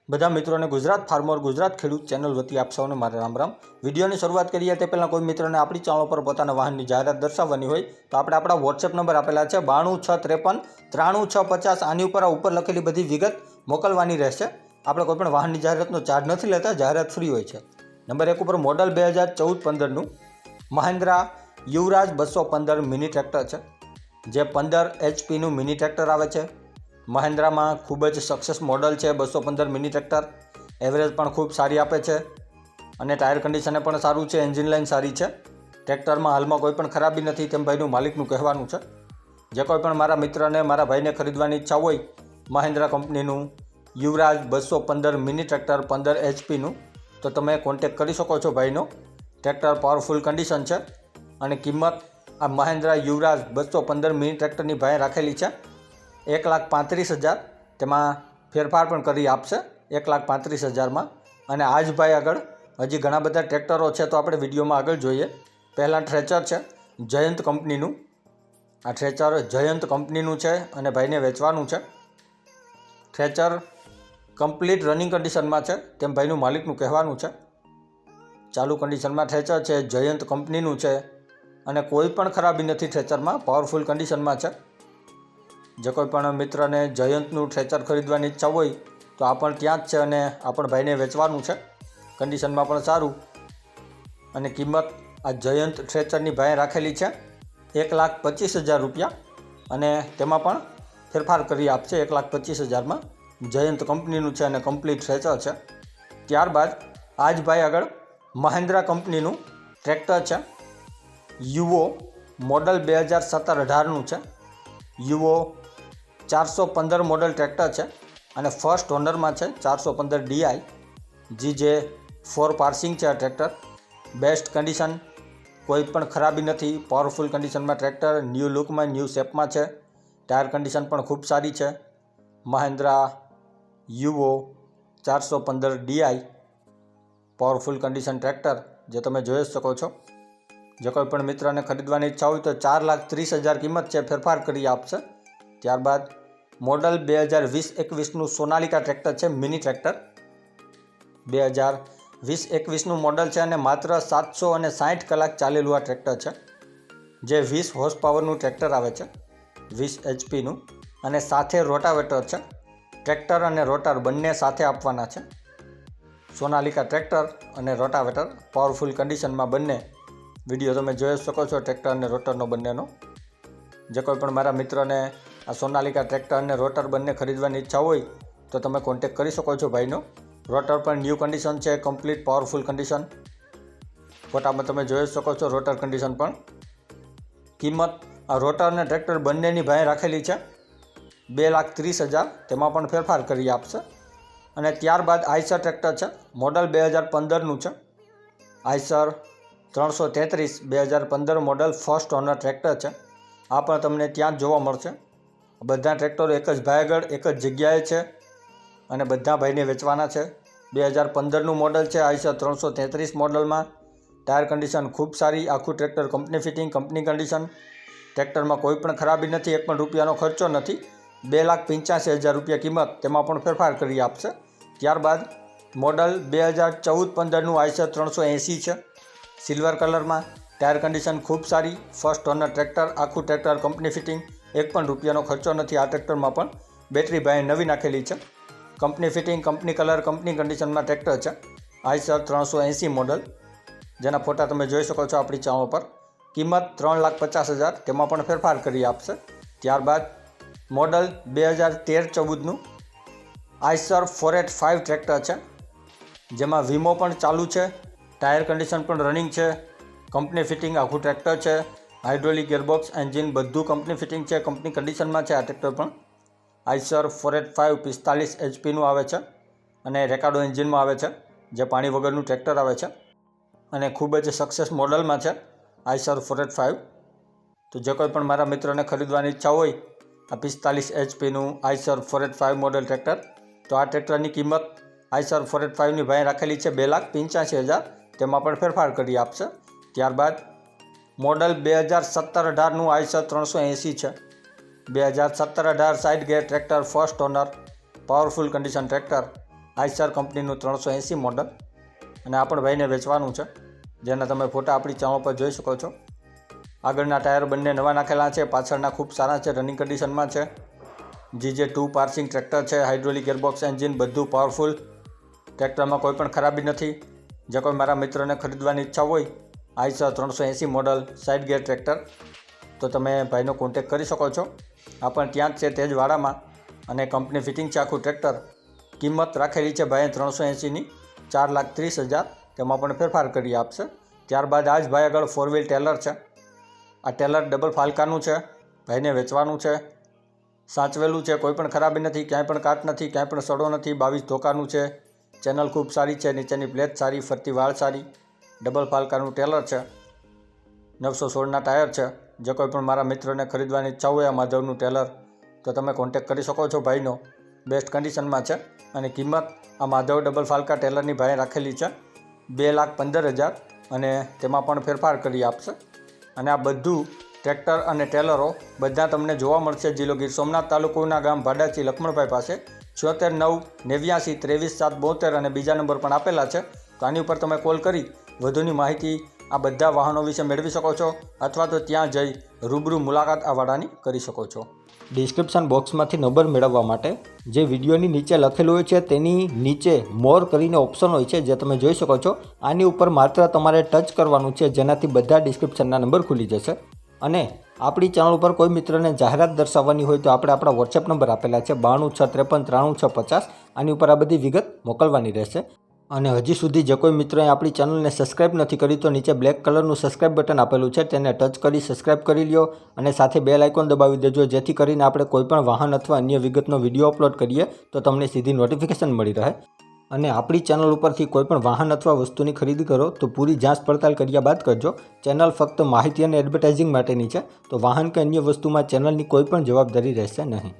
બધા મિત્રોને ગુજરાત ફાર્મર ગુજરાત ખેડૂત ચેનલ વતી આપ સૌને મારા રામ રામ। વિડીયોની શરૂઆત કરીએ તે પહેલાં કોઈ મિત્રોને આપણી ચેનલ પર પોતાના વાહનની જાહેરાત દર્શાવવાની હોય તો આપણે આપણા વોટ્સએપ નંબર આપેલા છે 9263533650। આની ઉપર લખેલી બધી વિગત મોકલવાની રહેશે। આપણે કોઈ પણ વાહનની જાહેરાતનો ચાર્જ નથી લેતા, જાહેરાત ફ્રી હોય છે। નંબર 1 ઉપર મોડલ 2014-15નું મહિન્દ્રા યુવરાજ 215 મિની ટ્રેક્ટર છે, જે 15 HPનું મિની ટ્રેક્ટર આવે છે। મહિન્દ્રામાં ખૂબ જ સક્સેસ મોડલ છે 215 મિની ટ્રેક્ટર। એવરેજ પણ ખૂબ સારી આપે છે અને ટાયર કન્ડિશને પણ સારું છે, એન્જિન લાઇન સારી છે। ટ્રેક્ટરમાં હાલમાં કોઈ પણ ખરાબી નથી તેમ ભાઈનું માલિકનું કહેવાનું છે। જે કોઈ પણ મારા મિત્રને મારા ભાઈને ખરીદવાની ઈચ્છા હોય મહિન્દ્રા કંપનીનું યુવરાજ 215 મિની ટ્રેક્ટર 15 HPનું તો તમે કોન્ટેક કરી શકો છો ભાઈનો। ટ્રેક્ટર પાવરફુલ કન્ડિશન છે અને કિંમત આ મહિન્દ્રા યુવરાજ 215 મિની ટ્રેક્ટરની ભાઈ રાખેલી છે 1,35,000। તેમાં ફેરફાર પણ કરી આપશે 1,35,000માં। અને આ જ ભાઈ આગળ હજી ઘણા બધા ટ્રેક્ટરો છે તો આપણે વિડીયોમાં આગળ જોઈએ। પહેલાં ટ્રેચર છે જયંત કંપનીનું। આ ટ્રેચર જયંત કંપનીનું છે અને ભાઈને વેચવાનું છે। ટ્રેચર કમ્પ્લીટ રનિંગ કન્ડિશનમાં છે તેમ ભાઈનું માલિકનું કહેવાનું છે। ચાલુ કન્ડિશનમાં ટ્રેચર છે, જયંત કંપનીનું છે અને કોઈ પણ ખરાબી નથી ટ્રેચરમાં, પાવરફુલ કન્ડિશનમાં છે। જે કોઈ પણ મિત્રને જયંતનું ટ્રેચર ખરીદવાની ઈચ્છા હોય તો આ પણ ત્યાં જ છે અને આ પણ ભાઈને વેચવાનું છે। કન્ડિશનમાં પણ સારું અને કિંમત આ જયંત ટ્રેચરની ભાઈ રાખેલી છે 1,25,000 રૂપિયા અને તેમાં પણ ફેરફાર કરી આપશે 1,25,000માં। જયંત કંપનીનું છે અને કમ્પ્લીટ ટ્રેચર છે। ત્યારબાદ આ જ ભાઈ આગળ મહિન્દ્રા કંપનીનું ટ્રેક્ટર છે યુવો મોડલ 2017-18નું છે। યુવો 415 મોડલ ટ્રેક્ટર છે અને ફર્સ્ટ ઓનરમાં છે 415 DI GJ4 પાર્સિંગ છે। આ ટ્રેક્ટર બેસ્ટ કન્ડિશન, કોઈ પણ ખરાબી નથી, પાવરફુલ કન્ડિશનમાં ટ્રેક્ટર, ન્યૂ લુકમાં ન્યૂ શેપમાં છે। ટાયર કન્ડિશન પણ ખૂબ સારી છે। Mahindra Yuvo 415 DI powerful condition tractor જે તમે જોઈ શકો છો। જે કોઈ પણ મિત્રને ખરીદવાની ઈચ્છા હોય તો 4,30,000 કિંમત છે, ફેરફાર કરી આપશે। ત્યારબાદ મોડલ 2020-21નું સોનાલિકા ટ્રેક્ટર છે મિની ટ્રેક્ટર। 2020-21નું મોડલ છે અને માત્ર 760 કલાક ચાલેલું આ ટ્રેક્ટર છે, જે 20 હોર્સ પાવરનું ટ્રેક્ટર આવે છે 20 HPનું અને સાથે રોટાવેટર છે। ટ્રેક્ટર અને રોટર બંને સાથે આપવાના છે। સોનાલિકા ટ્રેક્ટર અને રોટાવેટર પાવરફુલ કન્ડિશનમાં બંને વિડીયો તમે જોઈ શકો છો ટ્રેક્ટર અને રોટરનો બંનેનો। જે કોઈ પણ મારા મિત્રને આ સોનાલિકા ટ્રેક્ટર અને રોટર બંને ખરીદવાની ઈચ્છા હોય તો તમે કોન્ટેક કરી શકો છો ભાઈનો। રોટર પણ ન્યૂ કન્ડિશન છે, કમ્પ્લીટ પાવરફુલ કન્ડિશન, ફોટામાં તમે જોઈ શકો છો રોટર કન્ડિશન પણ। કિંમત આ રોટર અને ટ્રેક્ટર બંનેની ભાઈ રાખેલી છે 2,30,000, તેમાં પણ ફેરફાર કરી આપશે। અને ત્યારબાદ આઈસર ટ્રેક્ટર છે મોડલ 2015નું છે। Eicher 333 2015 model first honour tractor છે। આ પણ તમને ત્યાં જ જોવા મળશે। બધા ટ્રેક્ટરો એક જ ભાઈ આગળ એક જ જગ્યાએ છે અને બધા ભાઈને વેચવાના છે। 2015નું મોડલ છે આઈસર 333 મોડલમાં। ટાયર કન્ડિશન ખૂબ સારી, આખું tractor company fitting, company condition. ટ્રેક્ટરમાં કોઈ પણ ખરાબી નથી, એક પણ રૂપિયાનો ખર્ચો નથી। 2,85,000 રૂપિયા કિંમત, તેમાં પણ ફેરફાર કરી આપશે। ત્યારબાદ મોડલ 2014-15નું આઈસર 380 છે સિલ્વર કલરમાં। ટાયર કન્ડિશન ખૂબ સારી, ફર્સ્ટ ઓનર ટ્રેક્ટર, આખું ટ્રેક્ટર કંપની ફિટિંગ, એક પણ રૂપિયાનો ખર્ચો નથી। આ ટ્રેક્ટરમાં પણ બેટરી ભાઈ નવી નાખેલી છે, company fitting, company colour, company કન્ડિશનમાં ટ્રેક્ટર છે આઈસર 380 મોડલ, જેના ફોટા તમે જોઈ શકો છો આપણી ચેનલ પર। કિંમત 3,50,000, તેમાં પણ ફેરફાર કરી આપશે। ત્યારબાદ મોડલ 2013-14નું આઈસર 485 ટ્રેક્ટર છે, જેમાં વીમો પણ ચાલુ છે, ટાયર કન્ડિશન પણ રનિંગ છે, કંપની ફિટિંગ આખું ટ્રેક્ટર છે, હાઇડ્રોલિક ગિયરબોક્સ, એન્જિન બધું કંપની ફિટિંગ છે, કંપની કન્ડિશનમાં છે આ ટ્રેક્ટર પણ। આઈસર 485 45 HPનું આવે છે અને રેકાર્ડો એન્જિનમાં આવે છે, જે પાણી વગરનું ટ્રેક્ટર આવે છે અને ખૂબ જ સક્સેસ મોડલમાં છે આઈસર 485। તો જે કોઈ પણ મારા મિત્રોને ખરીદવાની ઈચ્છા હોય આ 45 HPનું આઈસર 485 મોડલ ટ્રેક્ટર તો આ ટ્રેક્ટરની કિંમત આઈસર 485ની ભાઈ રાખેલી છે 2,85,000, તેમાં પણ ફેરફાર કરી આપશે। ત્યારબાદ મોડલ 2017-18નું આઈસર 380 છે। 2017-18 સાઇડ ગેર tractor, first honour, powerful condition tractor, Eicher કંપનીનું 380 મોડલ અને આ પણ ભાઈને વેચવાનું છે, જેના તમે ફોટા આપણી ચેનલ પર જોઈ શકો છો. આગળના ટાયર બંને નવા નાખેલા છે, પાછળના ખૂબ સારા છે, રનિંગ કન્ડિશનમાં છે. GJ2 પાર્સિંગ ટ્રેક્ટર છે, હાઇડ્રોલિક ગિયરબોક્સ એન્જિન, બધું પાવરફુલ. ટ્રેક્ટરમાં કોઈ પણ ખરાબી નથી. જે કોઈ મારા મિત્રને ખરીદવાની ઈચ્છા હોય Eicher 380 model side gear tractor, તો તમે ભાઈનો કોન્ટેક કરી શકો છો. આ પણ ત્યાં જ છે, તે જ વાડામાં, અને કંપની ફિટિંગ છે આખું ટ્રેક્ટર. કિંમત રાખેલી છે ભાઈએ 380ની 4,30,000, તેમાં પણ ફેરફાર કરી આપશે. ત્યારબાદ આ જ ભાઈ આગળ 4 વ્હીલ ટેલર છે. આ ટેલર ડબલ ફાલકાનું છે, ભાઈને વેચવાનું છે. સાચવેલું છે, કોઈ પણ ખરાબી નથી, ક્યાંય પણ કાટ નથી, ક્યાંય પણ સડો નથી. 22 ધોકાનું છે. ચેનલ ખૂબ સારી છે, નીચેની પ્લેટ સારી, ફરતી વાળ સારી. ડબલ ફાલકાનું ટેલર છે. 916ના ટાયર છે. જે કોઈ પણ મારા મિત્રોને ખરીદવાની ઈચ્છા હોય આ માધવનું ટેલર, તો તમે કોન્ટેક કરી શકો છો ભાઈનો. બેસ્ટ કન્ડિશનમાં છે. અને કિંમત આ માધવ ડબલ ફાલકા ટેલરની ભાઈએ રાખેલી છે 2,15,000, અને તેમાં પણ ફેરફાર કરી આપશે. અને આ બધું ટ્રેક્ટર અને ટેલરો બધા તમને જોવા મળશે જિલ્લો ગીર સોમનાથ, તાલુકોના ગામ ભાડાચી લક્ષ્મણભાઈ પાસે. 76 989 23 772 અને બીજા નંબર પણ આપેલા છે. તો આની ઉપર તમે કોલ કરી વધુની માહિતી આ બધા વાહનો વિશે મેળવી શકો છો, અથવા તો ત્યાં જઈ રૂબરૂ મુલાકાત આ વાડાની કરી શકો છો. ડિસ્ક્રિપ્શન બોક્સમાંથી નંબર મેળવવા માટે જે વિડીયોની નીચે લખેલું હોય છે તેની નીચે મોર કરીને ઓપ્શન હોય છે, જે તમે જોઈ શકો છો. આની ઉપર માત્ર તમારે ટચ કરવાનું છે, જેનાથી બધા ડિસ્ક્રિપ્શનના નંબર ખુલી જશે. અને આપણી ચેનલ ઉપર કોઈ મિત્રને જાહેરાત દર્શાવવાની હોય તો આપણે આપણા વોટ્સએપ નંબર આપેલા છે 9263539650. આની ઉપર આ બધી વિગત મોકલવાની રહેશે. અને હજી સુધી જે કોઈ મિત્રોએ આપણી ચેનલને સબસ્ક્રાઇબ નથી કરી તો નીચે બ્લેક કલરનું સબસ્ક્રાઇબ બટન આપેલું છે, તેને ટચ કરી સબસ્ક્રાઇબ કરી લ્યો. અને સાથે બેલ આઇકોન દબાવી દેજો, જેથી કરીને આપણે કોઈ પણ વાહન અથવા અન્ય વિગતનો વિડીયો અપલોડ કરીએ તો તમને સીધી નોટિફિકેશન મળી રહે. અને આપણી ચેનલ ઉપરથી કોઈ પણ વાહન અથવા વસ્તુની ખરીદી કરો તો પૂરી જાંચ પડતાલ કર્યા બાદ કરજો. ચેનલ ફક્ત માહિતી અને એડવર્ટાઇઝિંગ માટેની છે, તો વાહન કે અન્ય વસ્તુમાં ચેનલની કોઈ પણ જવાબદારી રહેશે નહીં.